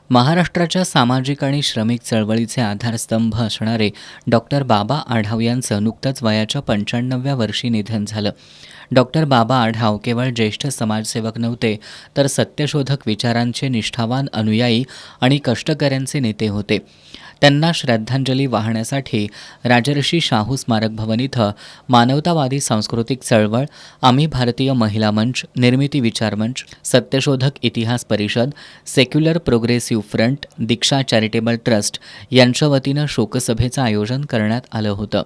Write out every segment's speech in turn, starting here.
महाराष्ट्राच्या सामाजिक आणि श्रमिक चळवळीचे आधारस्तंभ असणारे डॉक्टर बाबा आढाव यांचं नुकतंच वयाच्या 95व्या वर्षी निधन झालं. डॉक्टर बाबा आढाव केवळ ज्येष्ठ समाजसेवक नव्हते, तर सत्यशोधक विचारांचे निष्ठावान अनुयायी आणि कष्टकऱ्यांचे नेते होते. त्यांना श्रद्धांजली वाहण्यासाठी राजर्षी शाहू स्मारक भवन इथं मानवतावादी सांस्कृतिक चळवळ, आम्ही भारतीय महिला मंच, निर्मिती विचार मंच, सत्यशोधक इतिहास परिषद, सेक्युलर प्रोग्रेसिव्ह फ्रंट, दीक्षा चॅरिटेबल ट्रस्ट यांच्या वतीनं शोकसभेचं आयोजन करण्यात आलं होतं.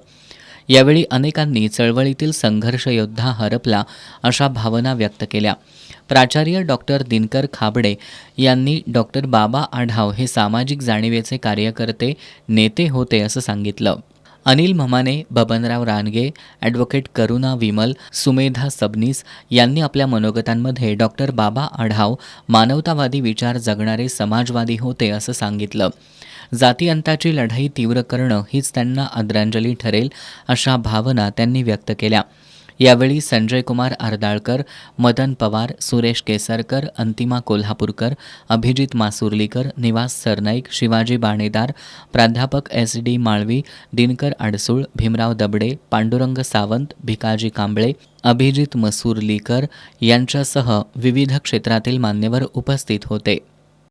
यावेळी अनेकांनी चळवळीतील संघर्ष योद्धा हरपला अशा भावना व्यक्त केल्या. प्राचार्य डॉक्टर दिनकर खाबडे यांनी डॉक्टर बाबा आढाव हे सामाजिक जाणीवेचे कार्यकर्ते, नेते होते असं सांगितलं. अनिल म्हमाने, बबनराव रानगे, ॲडव्होकेट करुणा विमल, सुमेधा सबनीस यांनी आपल्या मनोगतांमध्ये डॉक्टर बाबा आढाव मानवतावादी विचार जगणारे समाजवादी होते असं सांगितलं. जातीअंताची लढाई तीव्र करणं हीच त्यांना आदरांजली ठरेल अशा भावना त्यांनी व्यक्त केल्या. यावेळी संजय कुमार अर्दाळकर, मदन पवार, सुरेश केसरकर, अंतिमा कोल्हापूरकर, अभिजित मासुर्लीकर, निवास सरनाईक, शिवाजी बाणेदार, प्राध्यापक SD माळवी, दिनकर अडसूळ, भीमराव दबडे, पांडुरंग सावंत, भिकाजी कांबळे, अभिजित मसुर्लीकर यांच्यासह विविध क्षेत्रातील मान्यवर उपस्थित होते.